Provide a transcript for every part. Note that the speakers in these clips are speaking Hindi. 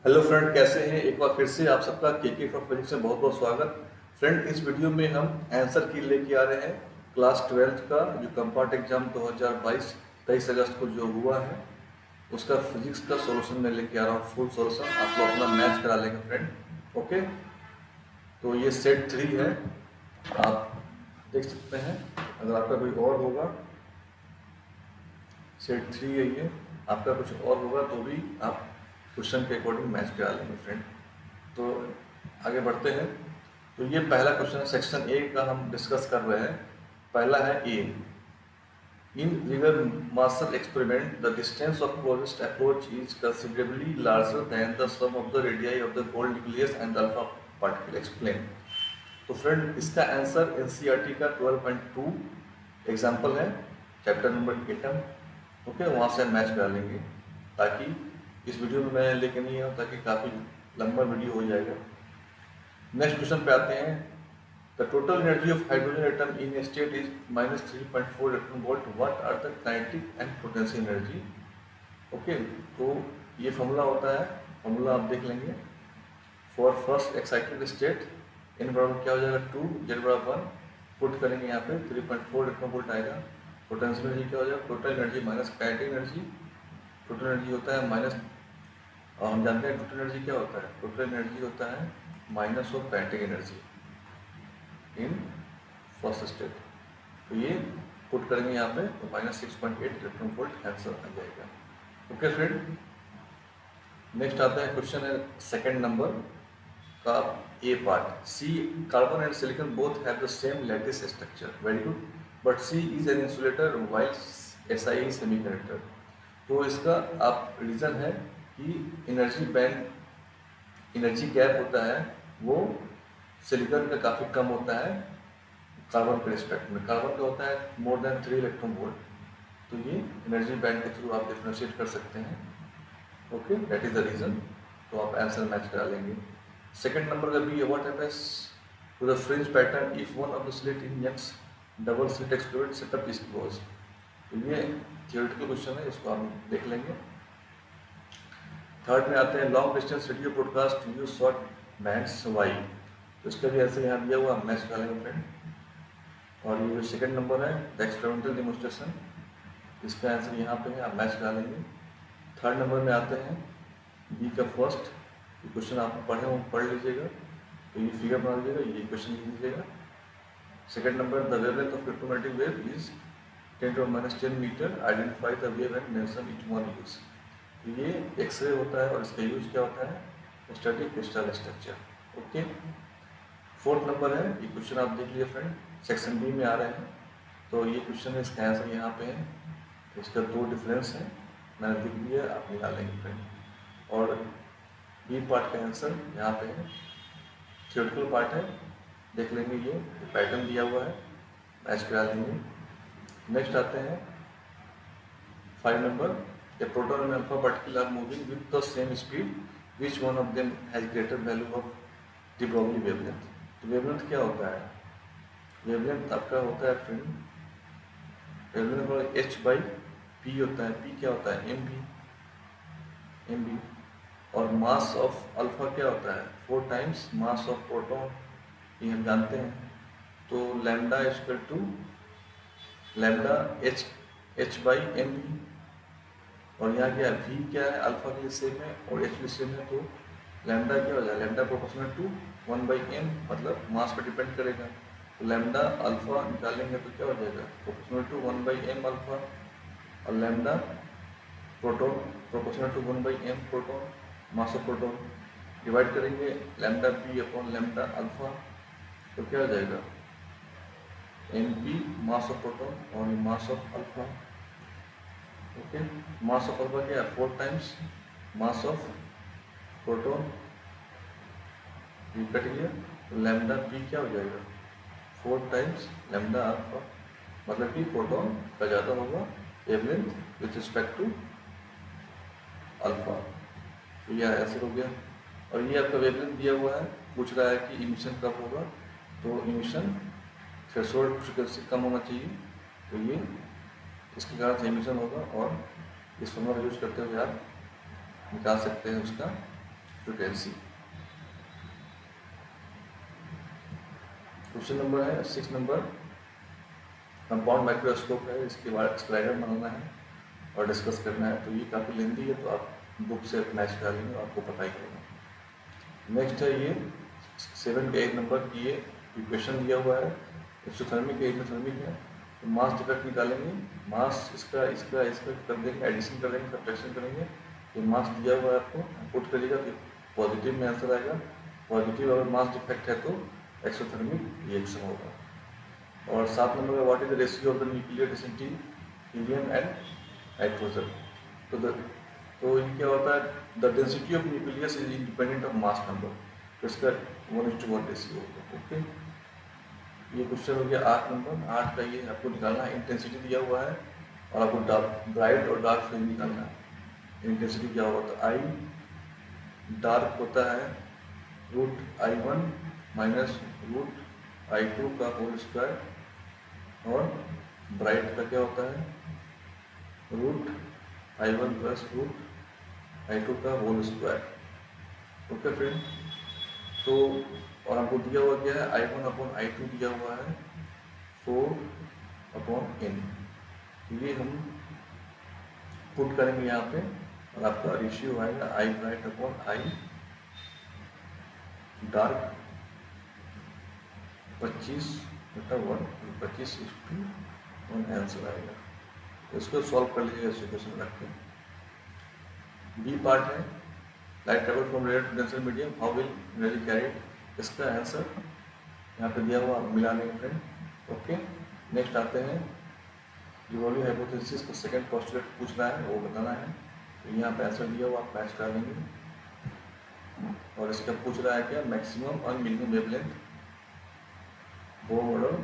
हेलो फ्रेंड, कैसे हैं? एक बार फिर से आप सबका के फॉर फिजिक्स में बहुत बहुत स्वागत। फ्रेंड, इस वीडियो में हम आंसर की लेके आ रहे हैं क्लास 12th का जो कंपार्ट एग्जाम 2022 23 अगस्त को जो हुआ है उसका फिजिक्स का सॉल्यूशन मैं लेके आ रहा हूँ। फुल सॉल्यूशन आप लोग अपना मैच करा लेंगे फ्रेंड। ओके, तो ये सेट 3 है, आप देख सकते हैं। अगर आपका कोई और होगा, सेट 3 है ये, आपका कुछ और होगा तो भी आप क्वेश्चन के अकॉर्डिंग मैच करा लेंगे फ्रेंड। तो आगे बढ़ते हैं। तो ये पहला क्वेश्चन है, सेक्शन ए का हम डिस्कस कर रहे हैं। पहला है A, in Geiger Marsden experiment the distance of closest approach is considerably larger than the sum of the radii of the gold nucleus and alpha particle, explain. तो फ्रेंड, इसका आंसर एनसीईआरटी का 12.2 एग्जाम्पल है, चैप्टर नंबर 8। ओके, वहाँ से हम मैच करा लेंगे, ताकि इस वीडियो में मैं लेके नहीं आऊँ, ताकि काफ़ी लंबा वीडियो हो जाएगा। नेक्स्ट क्वेश्चन पे आते हैं। The total energy of hydrogen atom in a state is -3.4 electron volt. What are the kinetic and potential energy? Okay, तो ये फॉर्मूला होता है, फॉर्मूला आप देख लेंगे। For first excited state n बराबर क्या हो जाएगा 2, जेड बराबर 1, पुट करेंगे यहाँ पे 3.4 इलेक्ट्रॉन वोल्ट आएगा। पोटेंशियल एनर्जी क्या हो जाएगा, total energy minus kinetic energy. Total energy होता है माइनस, और हम जानते हैं टोटल एनर्जी क्या होता है, टोटल एनर्जी होता है minus of kinetic energy in first state. तो ये पुट करेंगे यहाँ पे तो -6.8 इलेक्ट्रॉन वोल्ट आंसर आ जाएगा। ओके फ्रेंड, नेक्स्ट आता है क्वेश्चन है सेकंड नंबर का A part. C, carbon and silicon both have the same lattice structure, very good, but C is an insulator while SI is semiconductor. तो इसका आप रीज़न है कि एनर्जी बैंड, एनर्जी गैप होता है वो सिलिकॉन का काफ़ी कम होता है कार्बन के रिस्पेक्ट में। कार्बन का होता है मोर देन 3 इलेक्ट्रॉन वोल्ट। तो ये एनर्जी बैंड के थ्रू आप डिफ्रेंशिएट कर सकते हैं। Okay, that is the reason. तो आप आंसर मैच करा लेंगे। सेकंड नंबर का बी है, what happens to the fringe pattern if one of the slit in Young's double slit experiment setup is close. तो ये थियोरेटिकल क्वेश्चन है, इसको हम देख लेंगे। थर्ड में आते हैं, long distance radio broadcast use short bands why. तो इसका भी आंसर यहाँ दिया हुआ, मैच करा लेंगे फ्रेंड। और ये जो सेकंड नंबर है, द एक्सपेरिमेंटल डेमोन्स्ट्रेशन, इसका आंसर यहाँ पे है, आप मैच करा लेंगे। थर्ड नंबर में आते हैं बी का फर्स्ट, ये क्वेश्चन आप पढ़े हो पढ़ लीजिएगा, तो ये फिगर बना लीजिएगा, ये क्वेश्चन लिख लीजिएगा। Second number, the wavelength of electromagnetic wave is 10⁻⁻10 metre, identify the wave and mention it one use. तो ये एक्सरे होता है और इसका यूज क्या होता है, static crystal structure. Okay, fourth number है, ये क्वेश्चन आप देख लीजिए फ्रेंड, सेक्शन बी में आ रहे हैं। तो ये क्वेश्चन है, इसका आंसर यहाँ पे है। तो इसका दो डिफरेंस है, मैंने लिख दिया, आप निकालेंगे फ्रेंड। और बी पार्ट का आंसर यहाँ पे है, थियोरेटिकल पार्ट है, देख लेंगे। ये पैटर्न दिया हुआ है, मैच करा लेंगे। नेक्स्ट आते हैं 5 number, a proton and alpha particle are moving with the same speed, which one of them has greater value of the Broglie wavelength. तो वेवलेंथ क्या होता है, वेवलेंथ आपका होता है फ्रेंड, वेवलेंथ H/P होता है। P क्या होता है, MV। और मास ऑफ अल्फा क्या होता है, 4 टाइम्स मास ऑफ प्रोटॉन, ये हम जानते हैं। तो lambda equal to lambda H/mv। और यहाँ क्या है, V क्या है, अल्फा के लिए सेम है और H भी सेम है। तो लैम्डा क्या हो जाएगा, लैम्डा प्रोपोर्शनल टू 1/m, मतलब मास पर डिपेंड करेगा। तो लैम्डा अल्फा निकालेंगे तो क्या हो जाएगा, प्रोपोर्शनल टू 1/m अल्फा, और lambda proton proportional to 1/m proton, mass of proton, divide करेंगे lambda p upon lambda alpha, तो क्या हो जाएगा, mp मास ऑफ प्रोटॉन और mass of alpha. Okay, mass of alpha क्या है, 4 टाइम्स मास ऑफ प्रोटॉन, ये कट गया। तो लैम्डा p क्या हो जाएगा, 4 टाइम्स लैम्डा अल्फा, मतलब कि प्रोटॉन का ज़्यादा होगा wavelength with respect to alpha. तो यह आंसर हो गया। और ये आपका वेवलेंथ दिया हुआ है, पूछ रहा है कि इमिशन कब होगा। तो इमिशन थ्रेशोल्ड फ्रीक्वेंसी कम होना चाहिए, तो ये इसके कारण से इमिशन होगा। और इस फॉर्मूला यूज करते हुए आप निकाल सकते हैं उसका फ्रिक्वेंसी। क्वेश्चन नंबर है 6 नंबर, कंपाउंड माइक्रोस्कोप है, इसके बाद डायग्राम बनाना है और डिस्कस करना है। तो ये काफ़ी लेंदी है, तो आप बुक से मैच करा लेंगे, आपको पता ही होगा। नेक्स्ट है ये 7 के 8 नंबर की, ये इक्वेशन दिया हुआ है, एक्सोथर्मिक है, इज़ोथर्मिक है। तो मास डिफेक्ट निकालेंगे, मास इसका इसका इसका कर देंगे, एडिशन कर देंगे, सब्ट्रैक्शन करेंगे। ये मास दिया हुआ है, आपको पुट करिएगा तो पॉजिटिव में आंसर आएगा। पॉजिटिव अगर मास डिफेक्ट है तो एक्सोथर्मिक रिएक्शन होगा। और 7 नंबर का what is the ratio of the nuclear density helium and nitrogen. तो ये क्या होता है, the density of nucleus is independent of mass number. तो इसका 1:1 रेशियो होगा। ओके, ये क्वेश्चन हो गया 8 नंबर। 8 का ये आपको निकालना है, इंटेंसिटी दिया हुआ है और आपको ब्राइट और डार्क फ्लेम निकालना है। इंटेंसिटी क्या होगा, तो आई डार्क होता है √I1 माइनस √I2 का होल स्क्वायर, और ब्राइट का क्या होता है √I1 प्लस √I2 का होल स्क्वायर। ओके फ्रेंड, तो और हमको दिया हुआ क्या है, I1/I2 दिया हुआ है 4/n। तो ये हम पुट करेंगे यहाँ पे और आपका रेशियो आएगा I ब्राइट/I डार्क 25/1, 25:1 आंसर आएगा। तो इसको सॉल्व कर लीजिएगा इस इक्वेशन रख के। बी पार्ट है, light travel from radio to denser medium, how will energy carried. इसका आंसर यहाँ पे दिया हुआ, आप मिला लेंगे फ्रेंड। ओके, नेक्स्ट आते हैं, जो वाली हाइपोथेसिस का सेकंड पोस्टुलेट पूछ रहा है वो बताना है। तो यहाँ पे आंसर दिया हुआ, आप मैच करा लेंगे। और इसका पूछ रहा है क्या, मैक्सिमम और मिनिमम वेवलेंथ वो मॉडल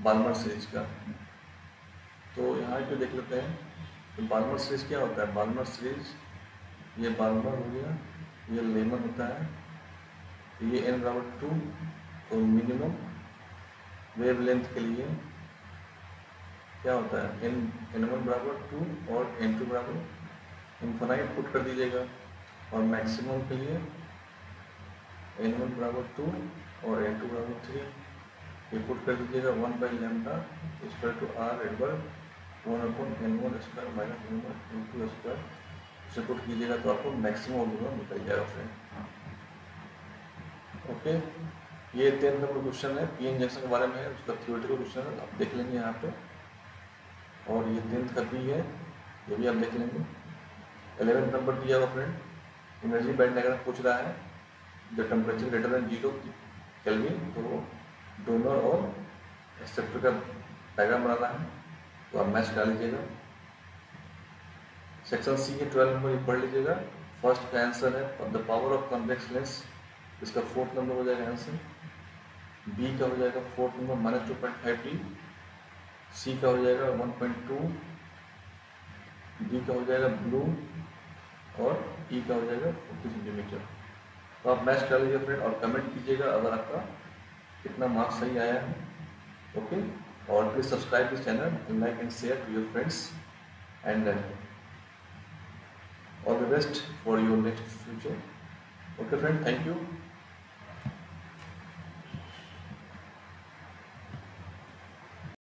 बाल्मर सीरीज का। तो यहाँ पे देख लेते हैं, तो बाल्मर सीरीज क्या होता है। बाल्मर सीरीज, ये बाल्मर हो गया, ये लेमन होता है, ये n=2। तो मिनिमम वेवलेंथ के लिए क्या होता है, n1=2 और n2=इन्फिनाइट पुट कर दीजिएगा। और मैक्सिमम के लिए n1=2 और n2=3 ये पुट कर दीजिएगा। 1/λ = r/1/n1² माइनस 1/n2²। इसे पुट कीजिएगा तो आपको मैक्सिमम निकल जाएगा फ्रेंड। ओके, ये 10 नंबर क्वेश्चन है, पी एन जंक्शन के बारे में है, उसका थ्योरेटिकल क्वेश्चन है, आप देख लेंगे यहाँ पे। और ये 10th का भी है, ये भी आप देख लेंगे। 11th नंबर दिया हुआ फ्रेंड, एनर्जी बैंड डायग्राम पूछ रहा है, the temperature greater than 0 kelvin. तो डोनर और एक्सेप्टर का डायग्राम बनाना है, तो आप मैच कर लीजिएगा। सेक्शन सी के 12 नंबर ये पढ़ लीजिएगा। फर्स्ट का आंसर है the power of convex lens, इसका 4th नंबर हो जाएगा आंसर। बी का हो जाएगा 4th नंबर -2.5D। सी का हो जाएगा 1.2। डी का हो जाएगा ब्लू, और ई का हो जाएगा 40 सेंटीमीटर। तो आप मैच कर लीजिए फ्रेंड और कमेंट कीजिएगा अगर आपका कितना मार्क्स सही आया है। ओके, और please subscribe this channel and like and share to your friends and all the best for your next future. Okay friend, thank you.